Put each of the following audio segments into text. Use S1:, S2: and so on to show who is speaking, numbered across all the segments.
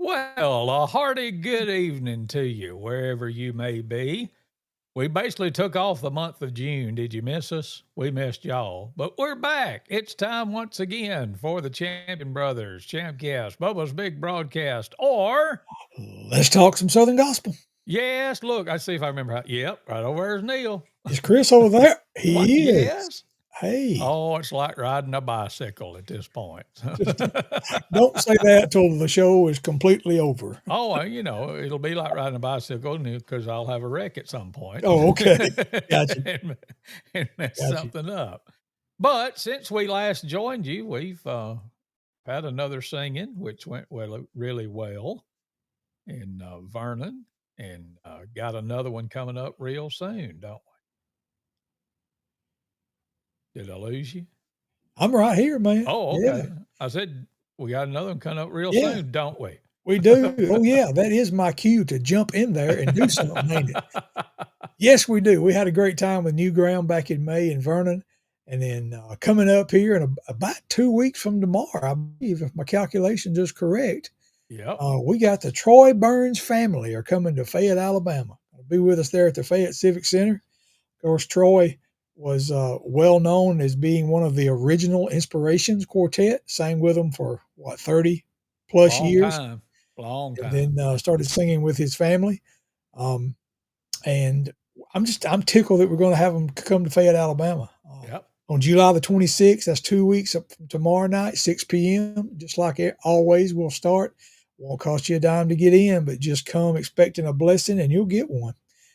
S1: Well, a hearty good evening to you, wherever you may be. We basically took off the month of June. Did you miss us? We missed y'all. But we're back. It's time once again for the Champion Brothers, ChampCast, Bubba's Big Broadcast, or
S2: Let's talk some Southern gospel.
S1: yes, look, I see if I remember how. Yep, right over there's Neal.
S2: Is Chris over there?
S1: What?
S2: He is.
S1: Yes.
S2: Hey,
S1: Oh, it's like riding a bicycle at this point.
S2: just don't say that till the show is completely over.
S1: Oh, it'll be like riding a bicycle because I'll have a wreck at some point
S2: Oh, okay. Gotcha.
S1: and mess
S2: Gotcha.
S1: something up. But since we last joined you, we've had another singing, which went really well in Vernon, and got another one coming up real soon, don't we? Did I lose you?
S2: I'm right here, man.
S1: Oh,
S2: Yeah.
S1: okay. I said we got another one coming up real
S2: Yeah,
S1: soon, don't we?
S2: we do. Oh, yeah. That is my cue to jump in there and do something, ain't it? Yes, we do. We had a great time with New Ground back in May in Vernon. And then coming up here in about 2 weeks from tomorrow, I believe, if my calculations is correct,
S1: Yep.
S2: we got the Troy Burns family are coming to Fayette, Alabama. They'll be with us there at the Fayette Civic Center. Of course, Troy was well known as being one of the original Inspirations Quartet. Sang with them for 30 plus
S1: Long
S2: years,
S1: time. Long
S2: and
S1: time.
S2: then started singing with his family. And I'm tickled that we're going to have them come to Fayette, Alabama.
S1: Yep.
S2: On July the 26th, that's 2 weeks up from tomorrow night, 6 p.m. Just like always, we'll start. Won't cost you a dime to get in, but just come expecting a blessing and you'll get one.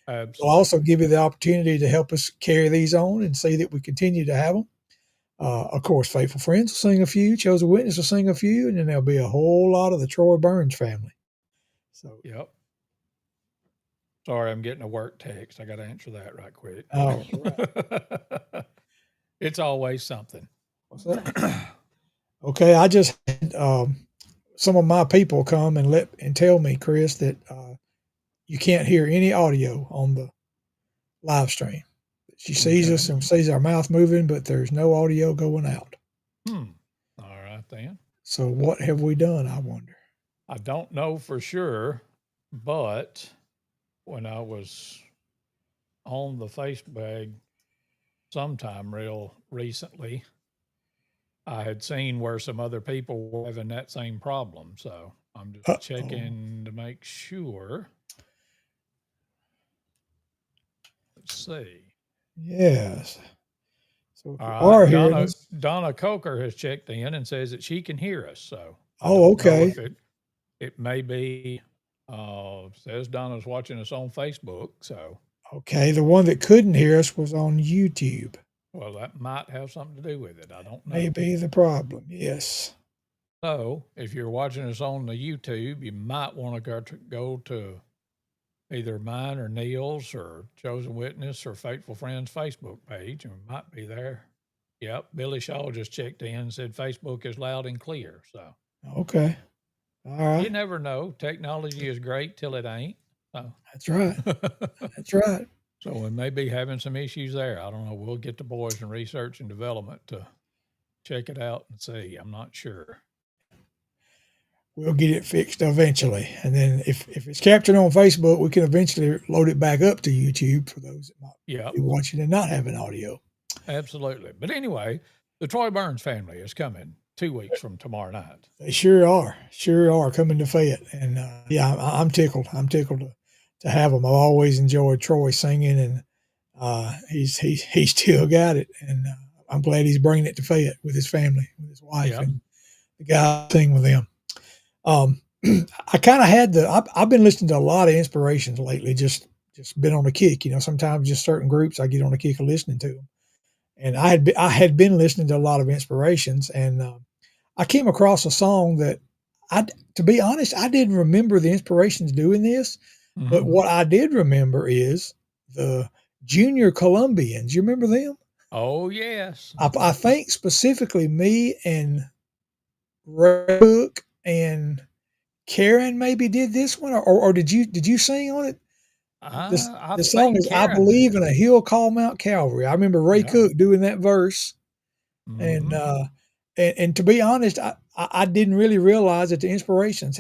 S1: Absolutely.
S2: We'll also give you the opportunity to help us carry these on and see that we continue to have them. Of course, Faithful Friends will sing a few, Chosen Witness will sing a few, and then there'll be a whole lot of the Troy Burns family. So,
S1: yep. Sorry, I'm getting a work text. I got to answer that right quick.
S2: Oh, right.
S1: It's always something.
S2: What's that? Okay, I just had some of my people come and tell me, Chris, that you can't hear any audio on the live stream. She sees us and sees our mouth moving, but there's no audio going out.
S1: All right, then.
S2: So what have we done, I wonder?
S1: I don't know for sure, but when I was on the Facebook sometime real recently, I had seen where some other people were having that same problem. So I'm just checking to make sure. Let's see.
S2: Yes. So if
S1: All right,
S2: hearing
S1: Donna Coker has checked in and says that she can hear us. So
S2: okay.
S1: It may be says Donna's watching us on Facebook. So
S2: okay, the one that couldn't hear us was on YouTube.
S1: Well, that might have something to do with it. I don't know.
S2: Maybe the problem. Yes.
S1: So if you're watching us on the YouTube, you might want to go to either mine or Neal's or Chosen Witness or Faithful Friends Facebook page, and we might be there. Yep, Billy Shaw just checked in and said Facebook is loud and clear. So
S2: okay, all right.
S1: You never know. Technology is great till it ain't. So.
S2: That's right. That's right.
S1: So we may be having some issues there. I don't know. We'll get the boys in research and development to check it out and see. I'm not sure.
S2: We'll get it fixed eventually. And then if it's captured on Facebook, we can eventually load it back up to YouTube for those that might be watching and not having audio.
S1: Absolutely. But anyway, the Troy Burns family is coming 2 weeks from tomorrow night.
S2: They sure are coming to Fayette. And yeah, I'm tickled. I'm tickled to have them. I've always enjoyed Troy singing, and he's still got it. And I'm glad he's bringing it to Fayette with his family, with his wife, and the guy sing with them. I kind of had I've been listening to a lot of Inspirations lately, just been on a kick, sometimes just certain groups I get on a kick of listening to them. And I had been listening to a lot of Inspirations, and I came across a song that to be honest, I didn't remember the Inspirations doing this, but what I did remember is the Junior Colombians. You remember them?
S1: Oh, yes.
S2: I think specifically me and Ray Cook and Karen maybe did this one, or did you sing on it? The song is "I Believe in a Hill Called Mount Calvary." I remember Ray Cook doing that verse, and to be honest, I didn't really realize that the Inspirations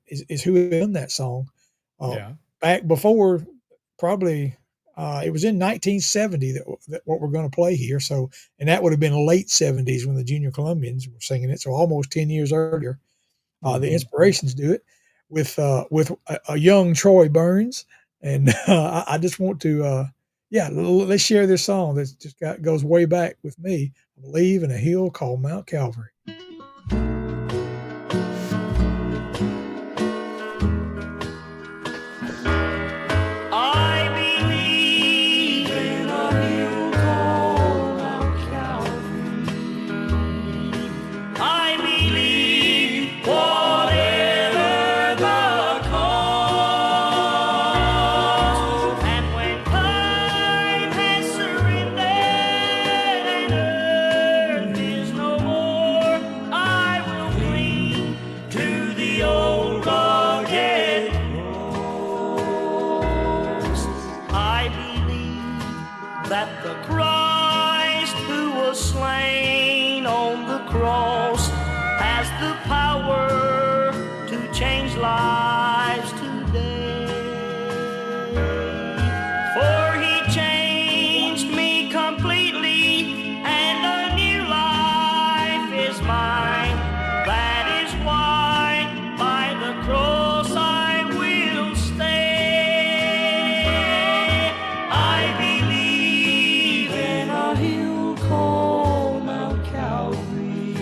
S2: is who had done that song. Uh,
S1: Yeah.
S2: Back before, probably, it was in 1970 that what we're going to play here. So, and that would have been late 70s when the Junior Columbians were singing it. So almost 10 years earlier, the
S1: Hmm.
S2: Inspirations do it with a young Troy Burns. And I just want to, yeah, let's share this song that just goes way back with me. I believe in a hill called Mount Calvary.
S3: I believe in a hill called Mount Calvary. I believe whatever the cost. And when time has surrendered and earth is no more, I will cling to the old rugged cross. I believe that the Christ who was slain on the cross has the power to change lives today. For he changed me completely, and a new life is mine. That is why by the cross I will stay. I believe in a hill called Mount Calvary.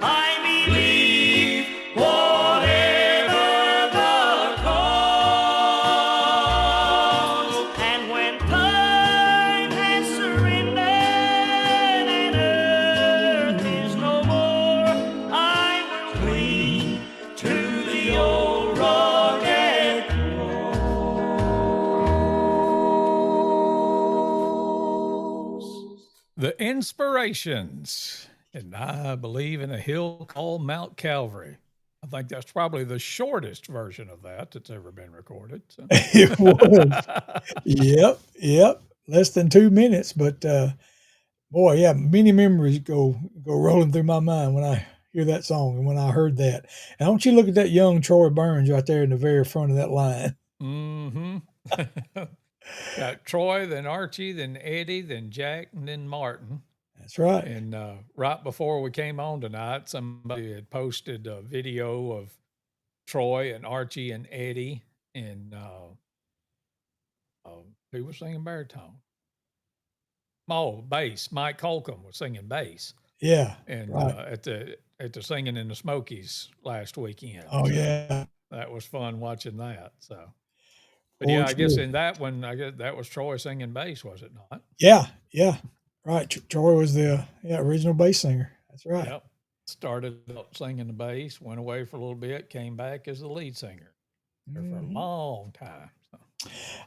S3: I believe whatever the cost. And when time has surrendered and earth is no more, I will cling to the old rugged cross.
S1: The Inspirations. And I believe in a hill called Mount Calvary. I think that's probably the shortest version of that that's ever been recorded. So.
S2: It was. Yep. Less than 2 minutes, but boy, yeah, many memories go rolling through my mind when I hear that song and when I heard that. And don't you look at that young Troy Burns right there in the very front of that line?
S1: Mm-hmm. Got Troy, then Archie, then Eddie, then Jack, and then Martin.
S2: That's right.
S1: And right before we came on tonight, somebody had posted a video of Troy and Archie and Eddie, and who was singing baritone? Oh, bass. Mike Holcomb was singing bass,
S2: Yeah,
S1: and
S2: right.
S1: at the Singing in the Smokies last weekend.
S2: Oh
S1: So
S2: yeah,
S1: that was fun watching that. So, but
S2: for
S1: yeah, I guess
S2: sure.
S1: in that one, I guess that was Troy singing bass, was it not?
S2: Yeah, right. Troy was the original bass singer. That's right.
S1: Yep. Started out singing the bass, went away for a little bit, came back as the lead singer there for a
S2: Mhm.
S1: long time.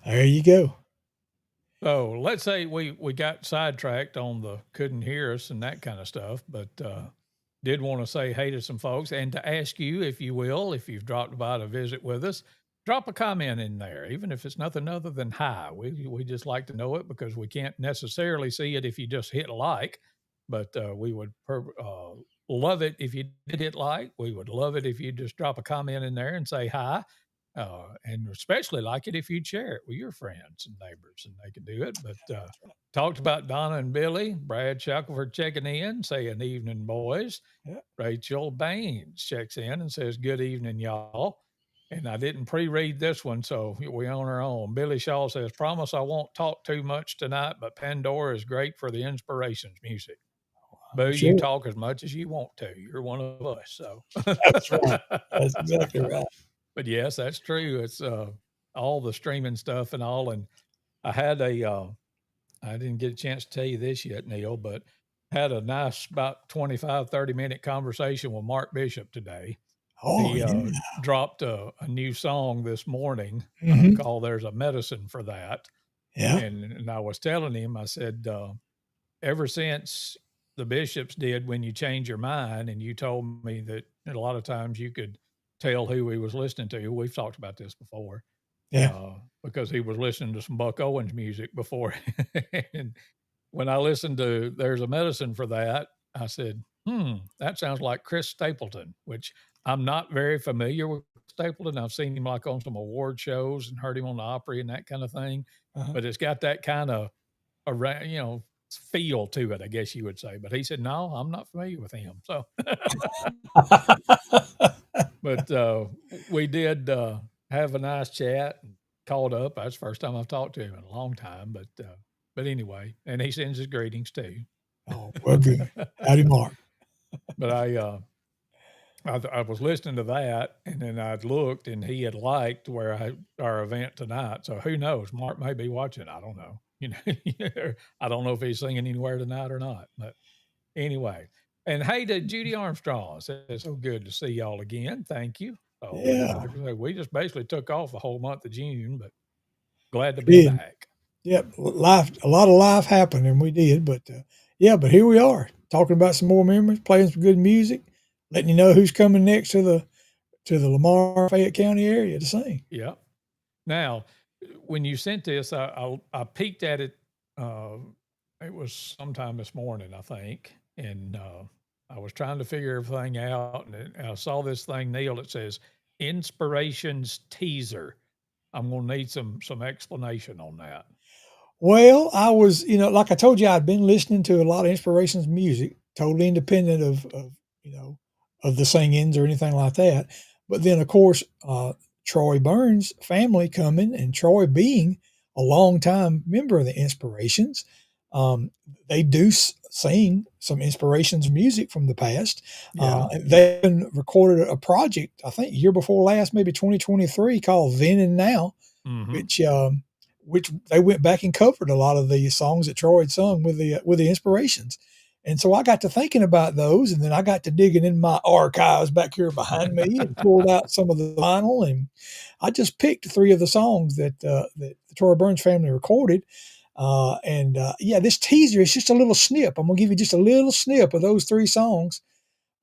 S2: There you go.
S1: So let's say we got sidetracked on the couldn't hear us and that kind of stuff, but did want to say hey to some folks and to ask you, if you will, if you've dropped by to visit with us, drop a comment in there, even if it's nothing other than hi. We just like to know it because we can't necessarily see it if you just hit like, but we would love it if you did hit like. We would love it if you just drop a comment in there and say hi. And especially like it if you'd share it with your friends and neighbors, and they can do it. But talked about Donna and Billy, Brad Shackelford checking in, saying evening, boys.
S2: Yeah.
S1: Rachel Baines checks in and says, good evening, y'all. And I didn't pre-read this one, so we on our own. Billy Shaw says, promise I won't talk too much tonight, but Pandora is great for the Inspirations music. Boo, you
S2: Sure.
S1: talk as much as you want to. You're one of us. So
S2: That's right. That's exactly right.
S1: but yes, that's true. It's all the streaming stuff and all. And I had I didn't get a chance to tell you this yet, Neal, but had a nice about 25, 30-minute conversation with Mark Bishop today.
S2: Oh
S1: He
S2: yeah.
S1: dropped a new song this morning
S2: Hmm.
S1: called There's a Medicine for That.
S2: Yeah.
S1: And I was telling him, I said, ever since the bishops did When You Change Your Mind, and you told me that a lot of times you could tell who he was listening to. We've talked about this before,
S2: Yeah.
S1: because he was listening to some Buck Owens music before. And when I listened to There's a Medicine for That, I said, That sounds like Chris Stapleton, which I'm not very familiar with Stapleton. I've seen him like on some award shows and heard him on the Opry and that kind of thing.
S2: Uh-huh.
S1: But it's got that kind of feel to it, I guess you would say. But he said, no, I'm not familiar with him. So, but we did have a nice chat and called up. That's the first time I've talked to him in a long time. But anyway, and he sends his greetings too.
S2: Oh, well, good. Howdy, Mark.
S1: But I was listening to that, and then I'd looked, and he had liked our event tonight. So who knows? Mark may be watching. I don't know. I don't know if he's singing anywhere tonight or not. But anyway, and hey to Judy Armstrong, it's so good to see y'all again. Thank you. So,
S2: Yeah.
S1: We just basically took off the whole month of June, but glad to be back.
S2: Yep, a lot of life happened, and we did. But but here we are talking about some more memories, playing some good music, letting you know who's coming next to the Lamar Fayette County area to sing.
S1: Yeah. Now, when you sent this, I peeked at it. It was sometime this morning, I think, and I was trying to figure everything out, and I saw this thing, Neal, that says Inspirations Teaser. I'm going to need some explanation on that.
S2: Well, I was, like I told you, I'd been listening to a lot of Inspirations music, totally independent of the singings or anything like that. But then, of course, Troy Burns' family coming, and Troy being a longtime member of the Inspirations, they do sing some Inspirations music from the past.
S1: Yeah.
S2: They've been recorded a project, I think, year before last, maybe 2023, called Then and Now, which they went back and covered a lot of the songs that Troy had sung with the Inspirations. And so I got to thinking about those, and then I got to digging in my archives back here behind me and pulled out some of the vinyl, and I just picked 3 of the songs that the Troy Burns family recorded. This teaser is just a little snip. I'm going to give you just a little snip of those 3 songs,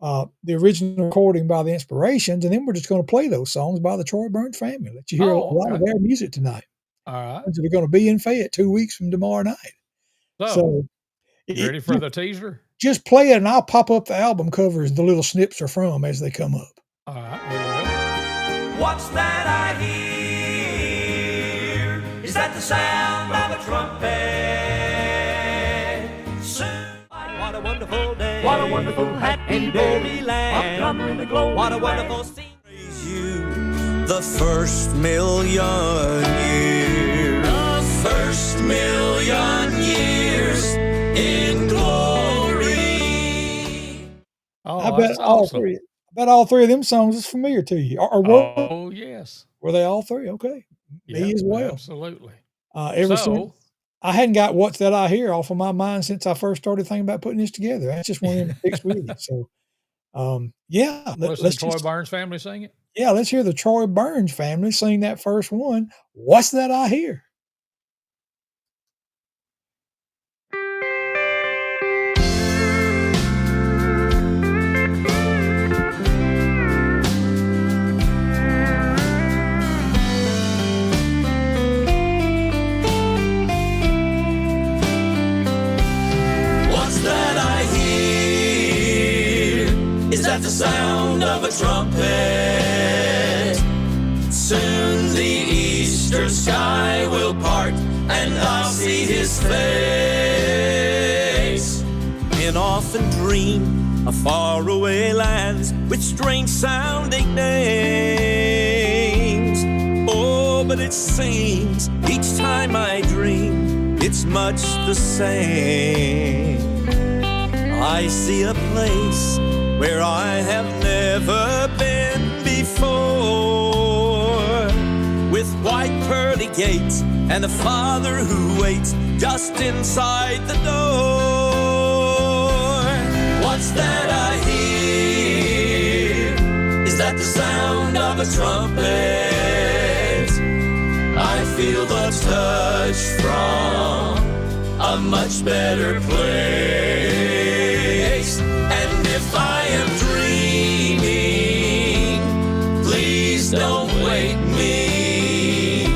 S2: the original recording by the Inspirations, and then we're just going to play those songs by the Troy Burns family. Let you hear a lot of their music tonight.
S1: All right.
S2: They're going to be in Fayette 2 weeks from tomorrow night.
S1: So you ready for the teaser?
S2: Just play it, and I'll pop up the album covers the little snips are from as they come up.
S1: All right. Here we go.
S3: What's that I hear? Is that the sound of a trumpet? Soon, what a wonderful day. What a wonderful happy day. Land. In the glow. What a wonderful scene. Praise you, the first million years. The first million years in glory.
S1: Oh,
S2: I bet all
S1: awesome.
S2: 3. I bet all 3 of them songs is familiar to you.
S1: Oh, yes.
S2: Were they all 3? Okay. Me as well.
S1: Absolutely.
S2: Since I hadn't got What's That I Hear off of my mind since I first started thinking about putting this together. That's just one of them picks with it. So,
S1: let's Troy Burns family sing it.
S2: Yeah, let's hear the Troy Burns family sing that first one. What's That I Hear?
S3: At the sound of a trumpet, soon the eastern sky will part, and I'll see his face. Men often dream of faraway lands with strange sounding names. Oh, but it seems each time I dream, it's much the same. I see a place where I have never been before, with white pearly gates and a father who waits just inside the door. What's that I hear? Is that the sound of a trumpet? I feel the touch from a much better place. And if I am dreaming, please don't wake me.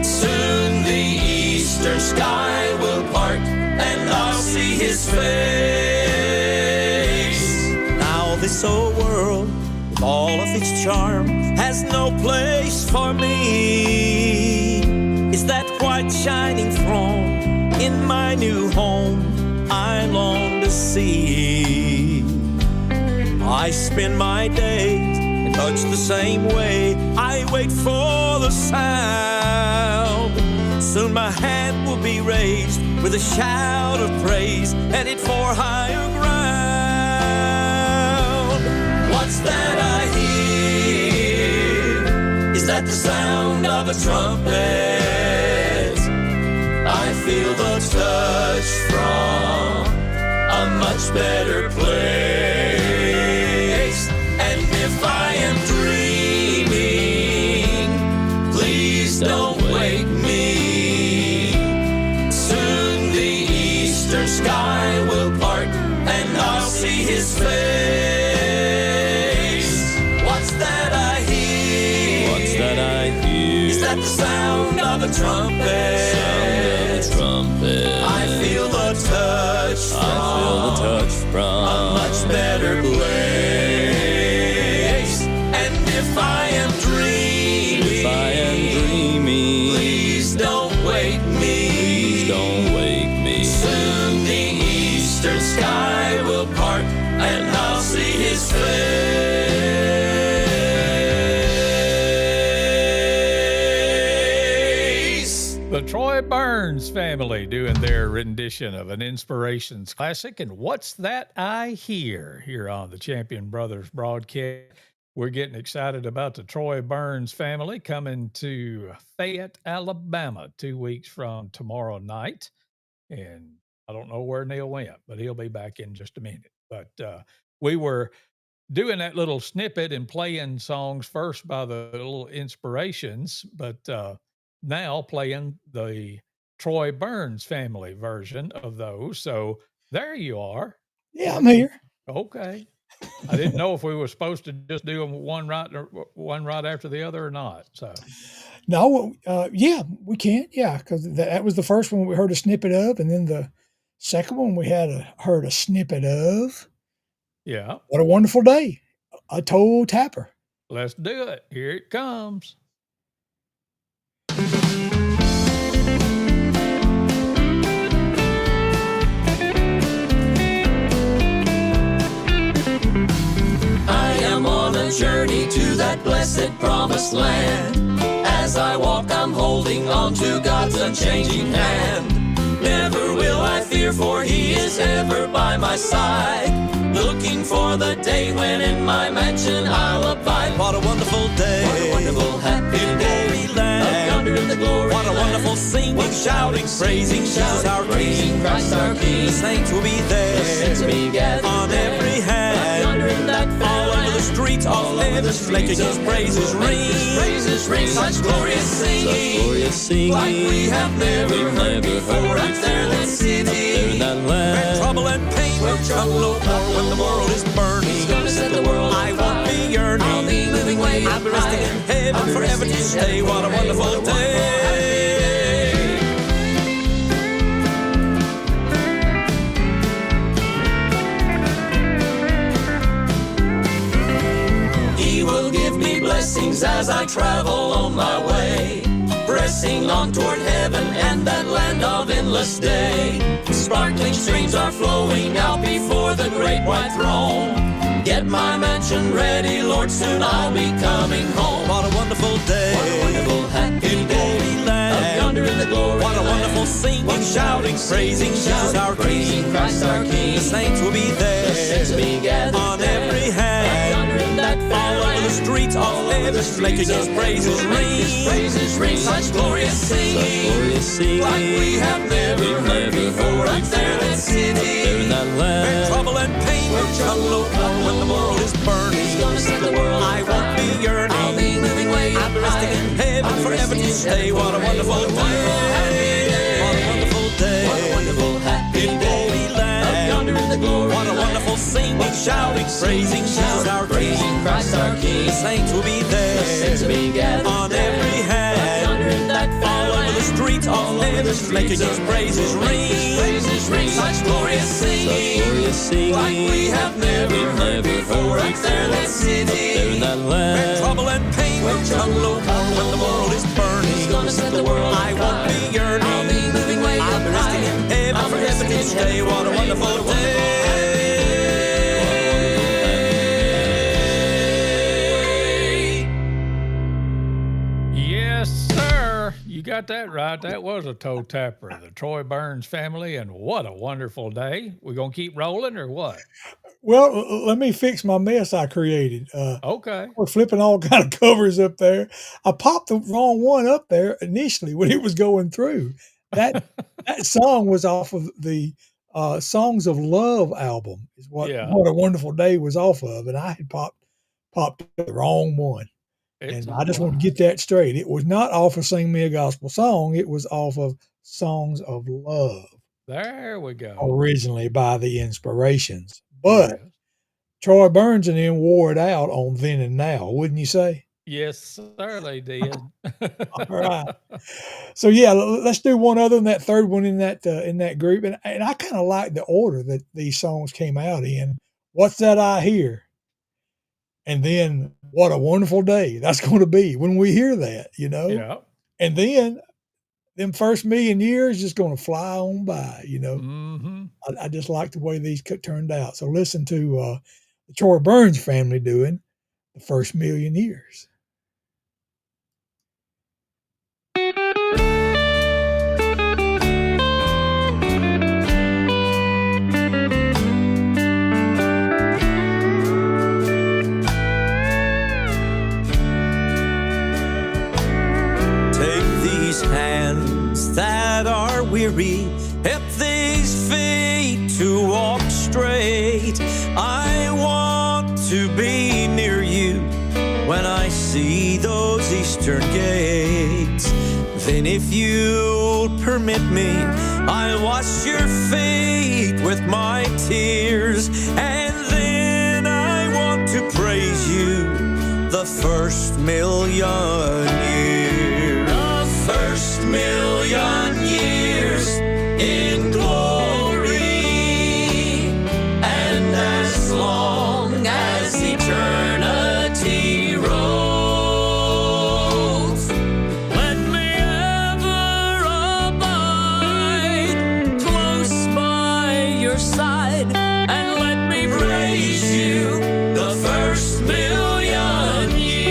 S3: Soon the eastern sky will part, and I'll see his face. this old world, with all of its charm, has no place for me. It's that white shining throne in my new home I long to see. I spend my days in much the same way. I wait for the sound. Soon my hand will be raised with a shout of praise, headed for higher ground. What's that I hear? Is that the sound of a trumpet? I feel the touch from a much better place. And if I am dreaming, please don't wake me. Soon the eastern sky will part and I'll see his face. What's that I hear? What's that I hear? Is that the sound of a trumpet? I feel the touch from a much better place. And if I am dreaming, please don't wake me. Soon the eastern sky will part and I'll see his face.
S1: The Troy Burns family doing their rendition of an Inspirations classic. And What's That I Hear here on the Champion Brothers broadcast. We're getting excited about the Troy Burns family coming to Fayette, Alabama, 2 weeks from tomorrow night. And I don't know where Neal went, but he'll be back in just a minute. But we were doing that little snippet and playing songs first by the little Inspirations, but now playing the Troy Burns family version of those. So there you are.
S2: Yeah, I'm here.
S1: Okay. I didn't know if we were supposed to just do them one right after the other or not. So
S2: No, yeah, we can. Yeah, because that was the first one we heard a snippet of, and then the second one we heard a snippet of.
S1: yeah,
S2: What a Wonderful Day, a toe tapper.
S1: let's do it. Here it comes.
S3: I am on a journey to that blessed promised land. As I walk, I'm holding on to God's unchanging hand. Never will I fear, for He is ever by my side. Looking for the day when in my mansion I'll abide. What a wonderful day. What a wonderful happy day. Up yonder in the glory What a land. Wonderful singing, shouting, praising Jesus our King. Christ our King. The saints will be there. The saints will be gathered on every hand. Up yonder in that all over the streets, all over the streets, making His praises ring. Such glorious singing, like we have never heard before. Up there in that city, where trouble and pain will come no more. When the world is burning, He's gonna set the world on fire. I won't be yearning, I'll be moving way I'll be resting in heaven forever to stay. What a wonderful day. He will give me blessings as I travel on my way, pressing on toward heaven and that land of endless day. Sparkling streams are flowing out before the great white throne. Get my mansion ready, Lord, soon I'll be coming home. What a wonderful day. What a wonderful happy day. Up yonder in the glory What a land. Wonderful singing, shouting, praising Jesus our King. Christ our King. The saints will be there. The saints will be gathered on every hand. Up yonder in that all over the streets, all over the streets, making His praises ring. Such glorious singing, like we have never heard before. Up there in that city, where trouble and pain will come no more. When the world is burning, He's gonna set the world on fire. I won't be yearning, I'll be moving way I'll be resting in heaven forever to stay. What a wonderful day. What a wonderful day. What a wonderful happy day. Up yonder in the glory What a wonderful singing, shouting, praising Jesus our King. Christ our King. The saints will be there. The saints will be gathered on every hand. Up yonder in that all over the streets, all over the streets, making His praises ring. bring such glorious singing, like we have never heard before. Up there in that city, in that land, where trouble and pain will come low, when the world is burning. He's gonna set the world I won't be yearning. I'll be moving way up resting in heaven, I'm forever to stay. What a wonderful day.
S1: Yes, sir. You got that right. That was a toe tapper, the Troy Burns family, and what a wonderful day. We gonna keep rolling or what?
S2: Well, let me fix my mess I created.
S1: Okay.
S2: We're flipping all kind of covers up there. I popped the wrong one up there initially when it was going through. That song was off of the Songs of Love album. Is what a Wonderful Day was off of, and I had popped the wrong one. And I just want to get that straight. It was not off of Sing Me a Gospel Song. It was off of Songs of Love.
S1: There we go.
S2: Originally by the Inspirations. But Troy Burns and them wore it out on Then and Now, wouldn't you say?
S1: Yes, sir, they did.
S2: All right. So yeah, let's do one other than that third one in that group. And I kind of like the order that these songs came out in. What's That I Hear? And then What a Wonderful Day. That's going to be when we hear that, you know?
S1: Yeah.
S2: And then them first million years just going to fly on by, you know?
S1: Mm-hmm.
S2: I just like the way these turned out. So listen to the Troy Burns family doing The First Million Years.
S3: Hands that are weary, help these feet to walk straight. I want to be near you when I see those eastern gates. Then if you'll permit me, I'll wash your feet with my tears. And then I want to praise you the first million years. First million years in glory, and as long as eternity rolls, let me ever abide close by your side, and let me praise you the first million years.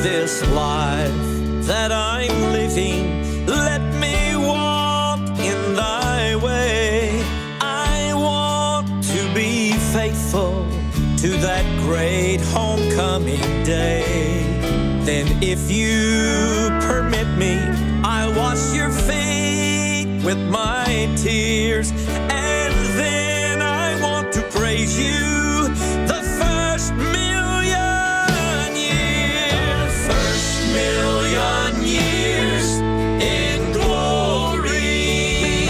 S3: This life that I'm living, let me walk in thy way. I want to be faithful to that great homecoming day. Then if you permit me, I'll wash your feet with my tears. And then I want to praise you the first million years in glory,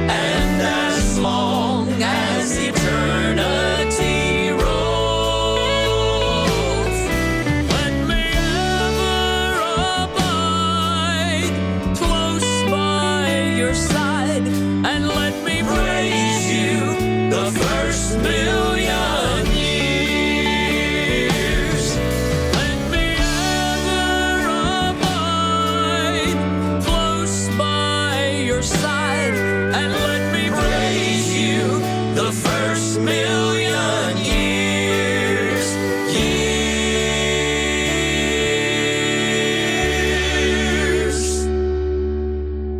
S3: and as long as eternity rolls, let me ever abide close by your side, and let me praise you the first million years. Let me side, and let me praise you the first million years.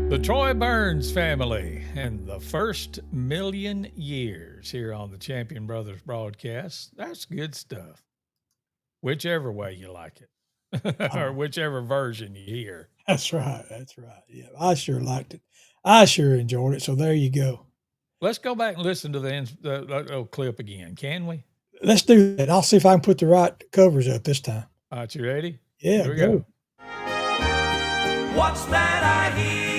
S1: The Troy Burns family and the first million years here on the Champion Brothers broadcast. That's good stuff. Whichever way you like it, or whichever version you hear.
S2: That's right. That's right. Yeah, I sure liked it. I sure enjoyed it. So there you go.
S1: Let's go back and listen to the old clip again, can we?
S2: Let's do that. I'll see if I can put the right covers up this time.
S1: All right, you ready?
S2: Yeah,
S1: here we go.
S3: What's that I hear?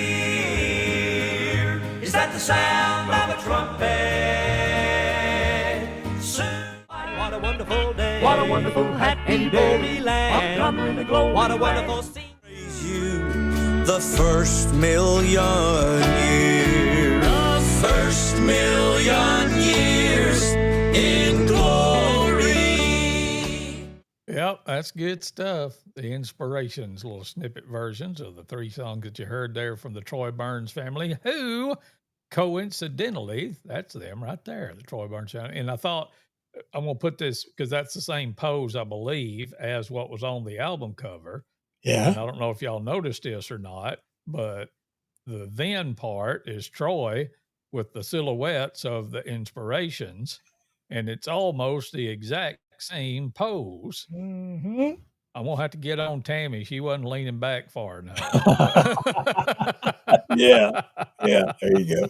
S3: is at the sound of a trumpet. Soon, what a wonderful day. What a wonderful happy day. What a wonderful scene. Praise you, the first million years. The first million years in glory.
S1: Yep, that's good stuff. The Inspirations, little snippet versions of the 3 songs that you heard there from the Troy Burns family, who coincidentally, that's them right there, the Troy Burns family. And I thought, I'm going to put this because that's the same pose, I believe, as what was on the album cover. And I
S2: Yeah.
S1: don't know if y'all noticed this or not, but the then part is Troy with the silhouettes of the Inspirations, and it's almost the exact same pose.
S2: Hmm.
S1: I'm gonna have to get on Tammy. She wasn't leaning back far enough.
S2: Yeah. Yeah. There you go.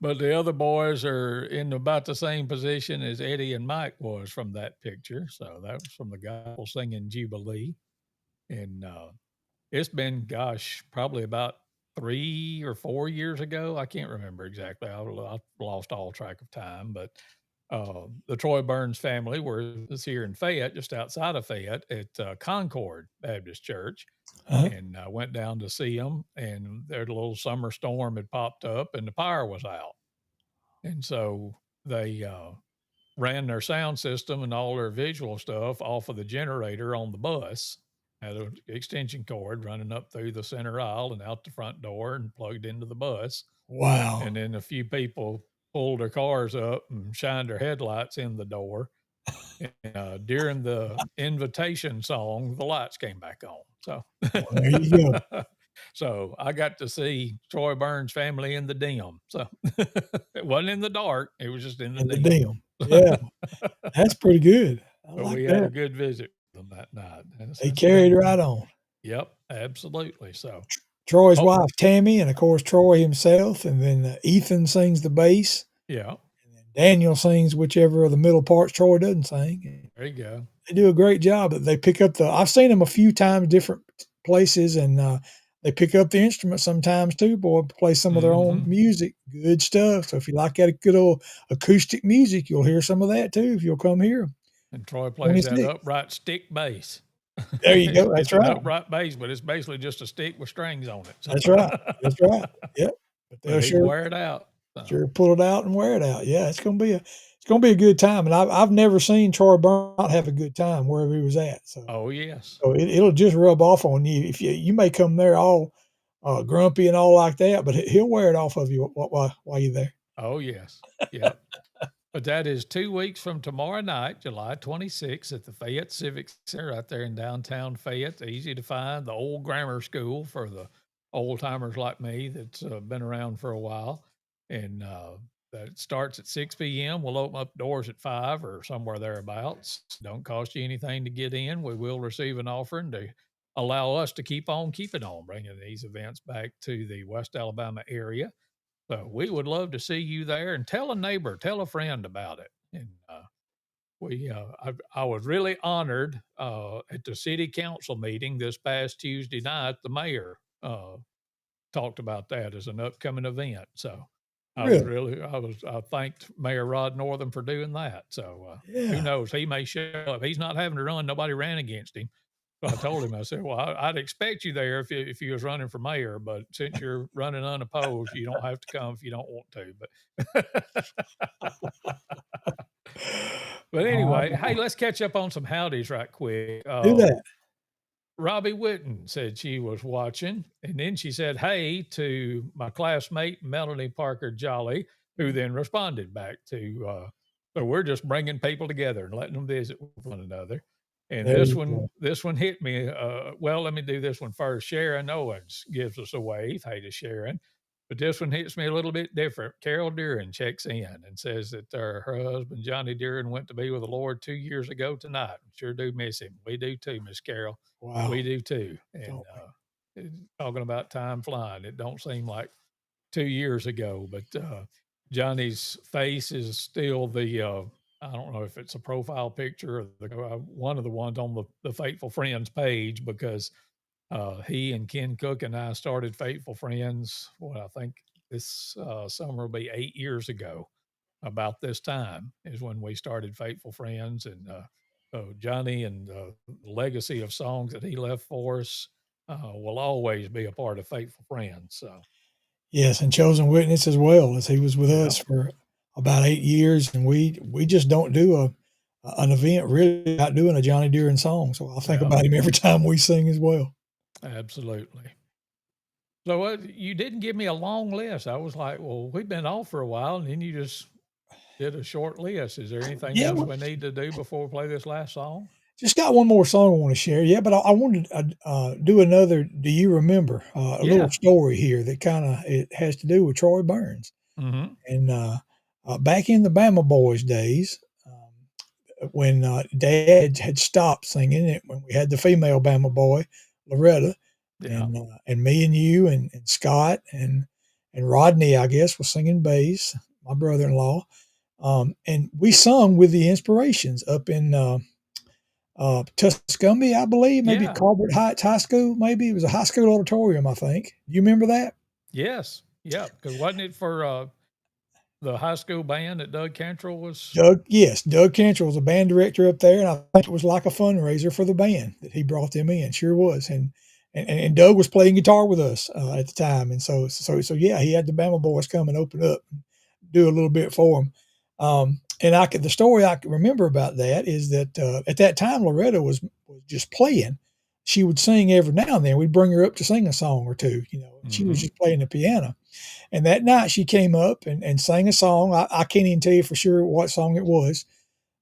S1: But the other boys are in about the same position as Eddie and Mike was from that picture. So that was from the gospel singing Jubilee. And it's been, gosh, probably about 3 or 4 years ago. I can't remember exactly. I've lost all track of time. But the Troy Burns family was here in Fayette, just outside of Fayette, at Concord Baptist Church,
S2: Uh-huh.
S1: and I went down to see them. And their little summer storm had popped up, and the power was out, and so they ran their sound system and all their visual stuff off of the generator on the bus. Had an extension cord running up through the center aisle and out the front door and plugged into the bus.
S2: Wow.
S1: And then a few people pulled their cars up and shined their headlights in the door. And during the invitation song, the lights came back on. So
S2: Well, there you go.
S1: so I got to see Troy Burns' family in the dim. So it wasn't in the dark; it was just in the
S2: In the
S1: dim.
S2: dim. Yeah. That's pretty good. I
S1: But
S2: like
S1: we had a
S2: that.
S1: good visit with them that night.
S2: They
S1: That's
S2: carried
S1: been,
S2: right on.
S1: yep, absolutely. So,
S2: Troy's
S1: oh,
S2: wife, Tammy, and of course, Troy himself. And then Ethan sings the bass.
S1: yeah,
S2: And then Daniel sings whichever of the middle parts Troy doesn't sing.
S1: there you go.
S2: They do a great job. They pick up I've seen them a few times, different places, and they pick up the instrument sometimes too, boy, play some of their own
S1: Hmm.
S2: music. Good stuff. So if you like that good old acoustic music, you'll hear some of that too if you'll come here.
S1: And Troy plays that
S2: 26.
S1: upright stick bass.
S2: There you go. That's
S1: It's an
S2: right.
S1: upright bass, but it's basically just a stick with strings on it. So.
S2: That's right. That's right. Yep. But they'll
S1: But he can
S2: sure
S1: wear it out. So.
S2: sure pull it out and wear it out. Yeah, it's gonna be a good time. And I've never seen Troy Burns not have a good time wherever he was at. So
S1: Oh yes.
S2: so it'll just rub off on you. If you may come there all grumpy and all like that, but he'll wear it off of you while you're there.
S1: Oh yes. Yep. But that is 2 weeks from tomorrow night, July 26th, at the Fayette Civic Center right there in downtown Fayette. Easy to find, the old grammar school for the old timers like me that's been around for a while. And that starts at 6 p.m. We'll open up doors at 5 or somewhere thereabouts. Don't cost you anything to get in. We will receive an offering to allow us to keep on keeping on, bringing these events back to the West Alabama area. So we would love to see you there, and tell a neighbor, tell a friend about it. And I was really honored at the city council meeting this past Tuesday night. The mayor talked about that as an upcoming event. So
S2: Really?
S1: I thanked Mayor Rod Northam for doing that. So who
S2: Yeah.
S1: knows? He may show up. He's not having to run. Nobody ran against him. So I told him, I said, well, I'd expect you there if you was running for mayor, but since you're running unopposed, you don't have to come if you don't want to. But anyway, hey, let's catch up on some howdies right quick.
S2: Do that.
S1: Robbie Witten said she was watching, and then she said, hey, to my classmate, Melanie Parker Jolly, who then responded back to, so we're just bringing people together and letting them visit with one another. And
S2: There you go.
S1: this one hit me. Well, let me do this one first. Sharon Owens gives us a wave. Hey to Sharon. But this one hits me a little bit different. Carol Duran checks in and says that her husband, Johnny Duran, went to be with the Lord 2 years ago tonight. Sure do miss him. We do too, Miss Carol.
S2: Wow.
S1: We do too. And
S2: Don't
S1: talking about time flying, it don't seem like 2 years ago, but Johnny's face is still the I don't know if it's a profile picture or one of the ones on the Faithful Friends page, because he and Ken Cook and I started Faithful Friends, I think this summer will be 8 years ago. About this time is when we started Faithful Friends, and so Johnny and the legacy of songs that he left for us will always be a part of Faithful Friends. So
S2: Yes, and Chosen Witness as well, as he was with
S1: yeah,
S2: us for about 8 years, and we just don't do an event really without doing a Johnny Deere song, so I think
S1: yeah,
S2: about him every time we sing as well.
S1: absolutely. So you didn't give me a long list. I was like, well, we've been off for a while, and then you just did a short list. Is there anything
S2: Yeah,
S1: else
S2: well,
S1: we need to do before we play this last song?
S2: just got one more song I wanna share, yeah, but I wanted to, do another Do You Remember? A little
S1: Yeah.
S2: story here that kinda it has to do with Troy Burns,
S1: Mm-hmm.
S2: and, back in the Bama Boys days, when, Dad had stopped singing it, when we had the female Bama boy, Loretta,
S1: Yeah.
S2: and me and you and Scott and Rodney, I guess, was singing bass, my brother-in-law, and we sung with the Inspirations up in, Tuscumby, I believe, maybe
S1: Yeah.
S2: Colbert Heights High School, maybe. It was a high school auditorium, I think. You remember that?
S1: Yes. Yeah. Because wasn't it for the high school band that Doug Cantrell was?
S2: Yes, Doug Cantrell was a band director up there, and I think it was like a fundraiser for the band that he brought them in. Sure was, and Doug was playing guitar with us at the time, and so yeah, he had the Bama Boys come and open up, and do a little bit for him. And the story I can remember about that is that at that time Loretta was just playing. She would sing every now and then. We'd bring her up to sing a song or two, and she was
S1: Mm-hmm.
S2: just playing the piano. And that night she came up and sang a song. I can't even tell you for sure what song it was,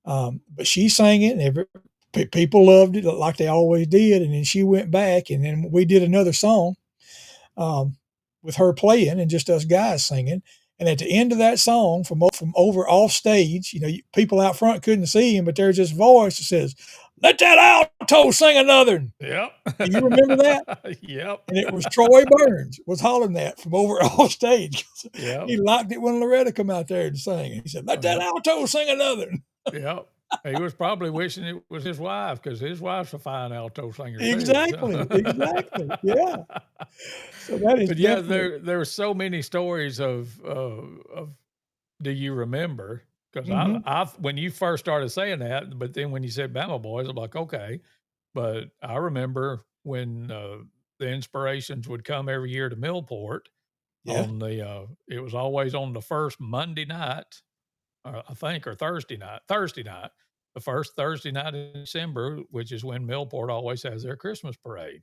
S2: but she sang it, and people loved it like they always did. And then she went back, and then we did another song with her playing and just us guys singing. And at the end of that song, from over off stage, people out front couldn't see him, but there's this voice that says, "Let that alto sing another." Do
S1: Yep.
S2: you remember that?
S1: Yep.
S2: And it was Troy Burns was hollering that from over off stage.
S1: Yep.
S2: He liked it when Loretta come out there and sang. He said, "Let that alto sing another."
S1: Yep. He was probably wishing it was his wife, because his wife's a fine alto singer too.
S2: Exactly, exactly. Yeah. So that is
S1: But yeah,
S2: definitely.
S1: there were so many stories of Do You Remember? Because
S2: Mhm.
S1: I when you first started saying that, but then when you said Bama Boys, I'm like, okay. But I remember when the Inspirations would come every year to Millport
S2: Yeah.
S1: on it was always on the first Monday night, I think, or Thursday night. Thursday night, the first Thursday night in December, which is when Millport always has their Christmas parade.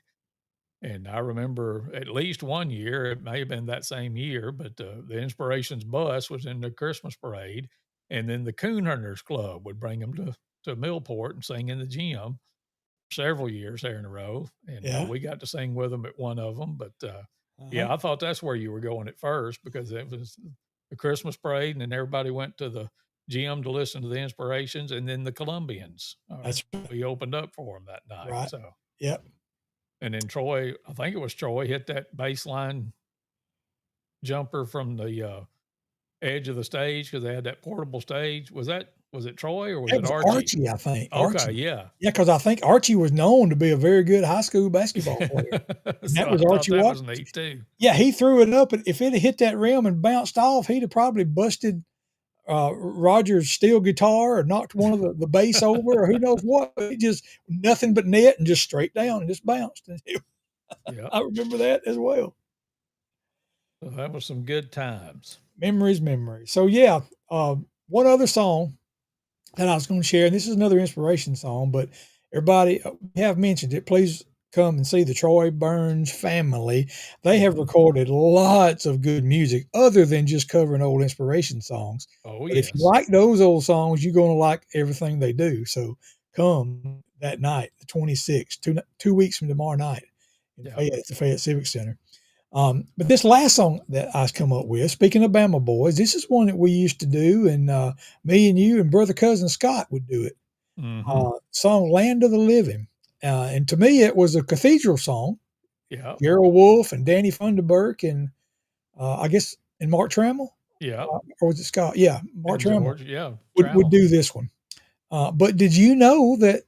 S1: And I remember at least one year, it may have been that same year, but the Inspirations bus was in the Christmas parade. And then the Coon Hunters Club would bring them to Millport and sing in the gym several years there in a row. And
S2: Yeah.
S1: we got to sing with them at one of them. But
S2: Uh-huh.
S1: yeah, I thought that's where you were going at first, because it was the Christmas parade, and then everybody went to the gym to listen to the Inspirations, and then the Colombians.
S2: That's
S1: We opened up for them that night.
S2: right.
S1: So.
S2: Yep.
S1: And then Troy, I think it was Troy, hit that baseline jumper from the edge of the stage, because they had that portable stage. Was it Troy, or was
S2: It
S1: it
S2: was
S1: Archie?
S2: Archie, I think.
S1: Okay,
S2: Archie.
S1: yeah.
S2: Yeah, because I think Archie was known to be a very good high school basketball player, and that
S1: So
S2: was
S1: I thought
S2: Archie
S1: that was
S2: Watkins.
S1: neat too.
S2: Yeah, he threw it up, and if it had hit that rim and bounced off, he'd have probably busted Roger's steel guitar or knocked one of the bass over, or who knows what. It just nothing but net and just straight down and just bounced. And
S1: Yeah.
S2: I remember that as well.
S1: So that was some good times.
S2: Memories, memories. So yeah, one other song that I was going to share, and this is another inspiration song, but everybody we have mentioned it. Please come and see the Troy Burns family. They have
S1: Mhm.
S2: recorded lots of good music other than just covering old inspiration songs.
S1: Oh,
S2: But if you
S1: yes.
S2: like those old songs, you're going to like everything they do. So come that night, the 26th, 2 weeks from tomorrow night in
S1: Yeah.
S2: Fayette, at the Fayette Civic Center. But this last song that I come up with, speaking of Bama Boys, this is one that we used to do, and me and you and brother cousin Scott would do it.
S1: Hmm.
S2: Song "Land of the Living," and to me, it was a cathedral song.
S1: Yeah.
S2: Gerald Wolfe and Danny Funderburk and I guess and Mark Trammell,
S1: Yeah.
S2: or was it Scott? Yeah, Mark
S1: And
S2: Trammell
S1: George, yeah.
S2: would
S1: Trammell.
S2: do this one. But did you know that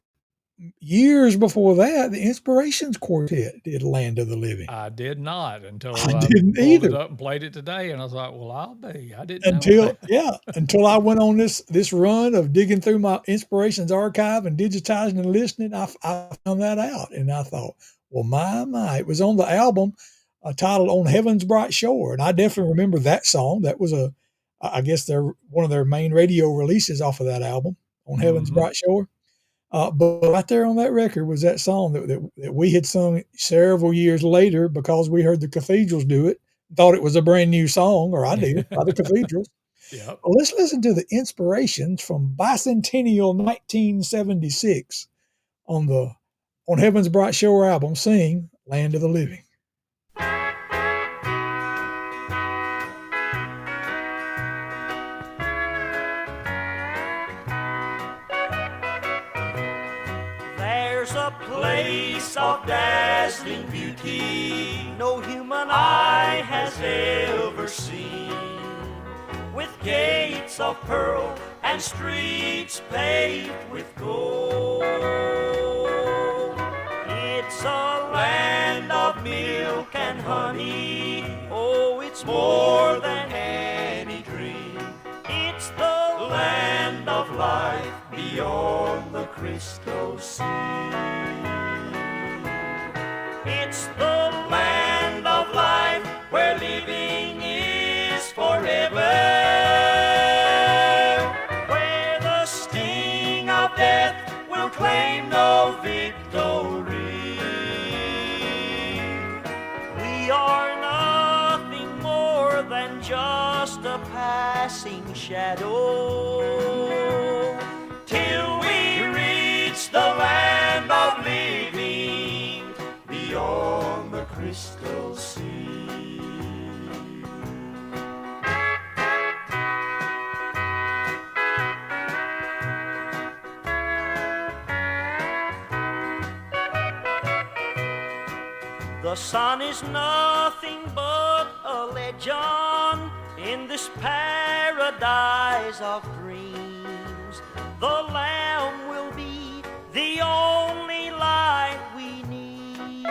S2: years before that, the Inspirations Quartet did Land of the Living.
S1: I did not until
S2: I
S1: I
S2: didn't
S1: pulled it
S2: either
S1: up and played it today, and I thought, well, I didn't know
S2: until
S1: that.
S2: until I went on this run of digging through my Inspirations archive and digitizing and listening. I found that out, and I thought, well, my, it was on the album titled "On Heaven's Bright Shore," and I definitely remember that song. That was I guess they're one of their main radio releases off of that album, "On Heaven's
S1: Mhm.
S2: Bright Shore." But right there on that record was that song that we had sung several years later because we heard the Cathedrals do it. Thought it was a brand new song, or I did, by the Cathedrals.
S1: Yep.
S2: Well, let's listen to the Inspirations from Bicentennial 1976 on Heaven's Bright Shore album, sing "Land of the Living."
S3: There's a place of dazzling beauty no human eye has ever seen, with gates of pearl and streets paved with gold. It's a land of milk and honey. Oh, it's more than any dream. It's the land of life beyond the crystal sea. It's the land of life where living is forever, where the sting of death will claim no victory. We are nothing more than just a passing shadow till we reach the land of living beyond the crystal sea. The sun is nothing but a legend in this paradise of dreams. The Lamb will be the only light we need.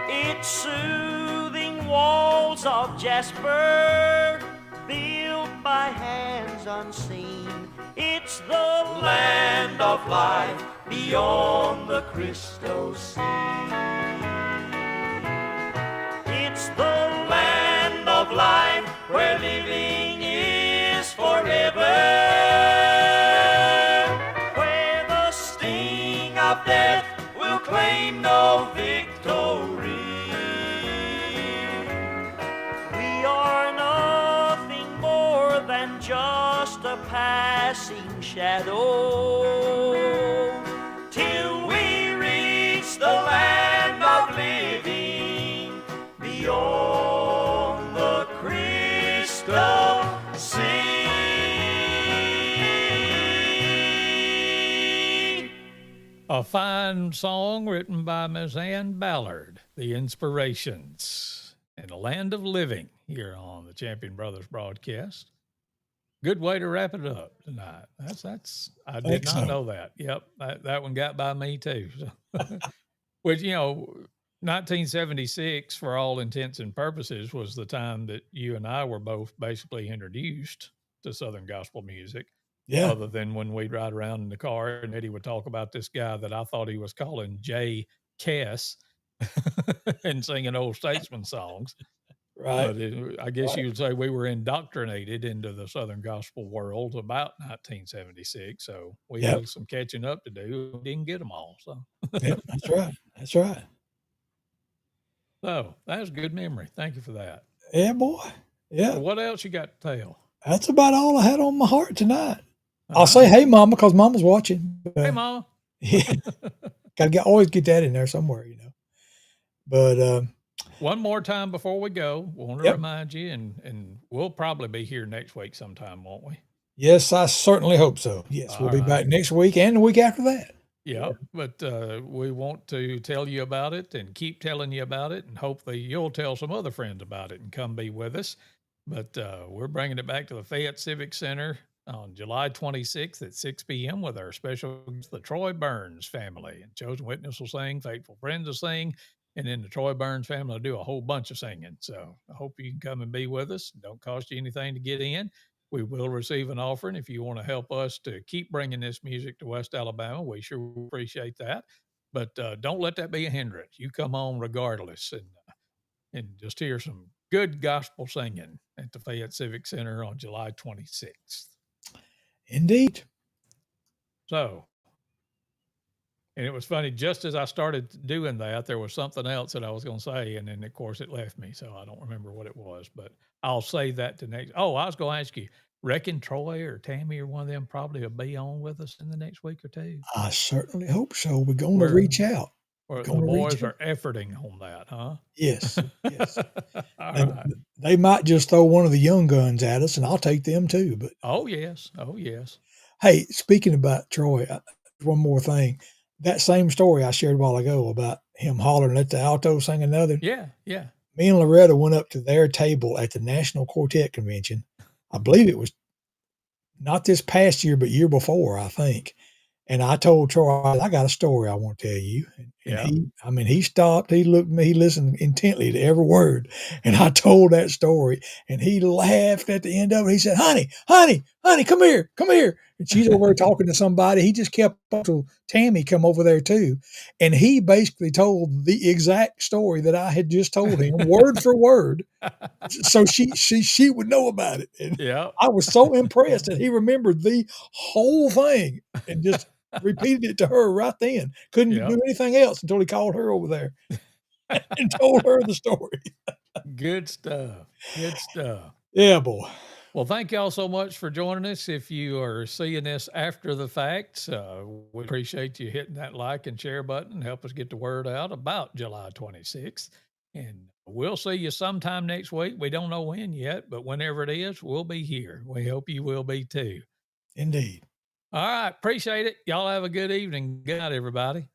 S3: Its soothing walls of jasper, built by hands unseen. It's the land of life beyond the crystal sea. It's the land of life where living is forever, where the sting of death will claim no victory. We are nothing more than just a passing shadow till we reach the land of living beyond the crystal sea.
S1: A fine song written by Miss Ann Ballard, The Inspirations, and the Land of Living here on the Champion Brothers broadcast. Good way to wrap it up tonight. That's I did not know that. Yep, that one got by me too. So. Which, 1976, for all intents and purposes, was the time that you and I were both basically introduced to Southern gospel music.
S2: Yeah.
S1: Other than when we'd ride around in the car and Eddie would talk about this guy that I thought he was calling J. Cass and singing old statesman songs.
S2: Right.
S1: But I guess you would say we were indoctrinated into the Southern gospel world about 1976. So we had some catching up to do. We didn't get them all. So
S2: Yep, that's right. That's right.
S1: So that was a good memory. Thank you for that.
S2: Yeah, boy. Yeah.
S1: So what else you got to tell?
S2: That's about all I had on my heart tonight. I'll say, hey, Mama, because Mama's watching.
S1: Hey, Mama.
S2: Yeah. Always get that in there somewhere, But
S1: one more time before we go, we want to remind you, and we'll probably be here next week sometime, won't we?
S2: Yes, I certainly hope so. Yes, we'll be back next week and the week after that.
S1: Yeah, but we want to tell you about it and keep telling you about it, and hopefully you'll tell some other friends about it and come be with us. But we're bringing it back to the Fayette Civic Center on July 26th at 6 p.m. with our special guest, the Troy Burns family. And Chosen Witness will sing, Faithful Friends will sing, and then the Troy Burns family will do a whole bunch of singing. So I hope you can come and be with us. Don't cost you anything to get in. We will receive an offering if you want to help us to keep bringing this music to West Alabama. We sure appreciate that. But don't let that be a hindrance. You come on regardless, and just hear some good gospel singing at the Fayette Civic Center on July 26th.
S2: Indeed.
S1: So, and it was funny, just as I started doing that, there was something else that I was going to say, and then of course it left me, so I don't remember what it was, but I'll say that to next. Oh, I was going to ask you, reckon Troy or Tammy or one of them probably will be on with us in the next week or two.
S2: I certainly hope so. We're going to reach out.
S1: Or the boys are efforting on that, huh?
S2: Yes, yes.
S1: All
S2: They,
S1: right.
S2: they might just throw one of the young guns at us, and I'll take them too. But
S1: Oh yes, oh yes.
S2: hey, speaking about Troy, one more thing. That same story I shared a while ago about him hollering at the alto sing another.
S1: Yeah, yeah.
S2: Me and Loretta went up to their table at the National Quartet Convention. I believe it was not this past year, but year before, I think. And I told Troy, I got a story I want to tell you. And he stopped, he looked at me, he listened intently to every word. And I told that story, and he laughed at the end of it. He said, honey, come here. And she's over there talking to somebody. He just kept up till Tammy come over there too. And he basically told the exact story that I had just told him, word for word. So she would know about it. And I was so impressed that he remembered the whole thing and just repeated it to her right then. Couldn't do anything else until he called her over there and told her the story.
S1: Good stuff. Good stuff.
S2: Yeah, boy.
S1: Well, thank y'all so much for joining us. If you are seeing this after the fact, we appreciate you hitting that like and share button. Help us get the word out about July 26th. And we'll see you sometime next week. We don't know when yet, but whenever it is, we'll be here. We hope you will be too.
S2: Indeed.
S1: All right. Appreciate it. Y'all have a good evening. Good night, everybody.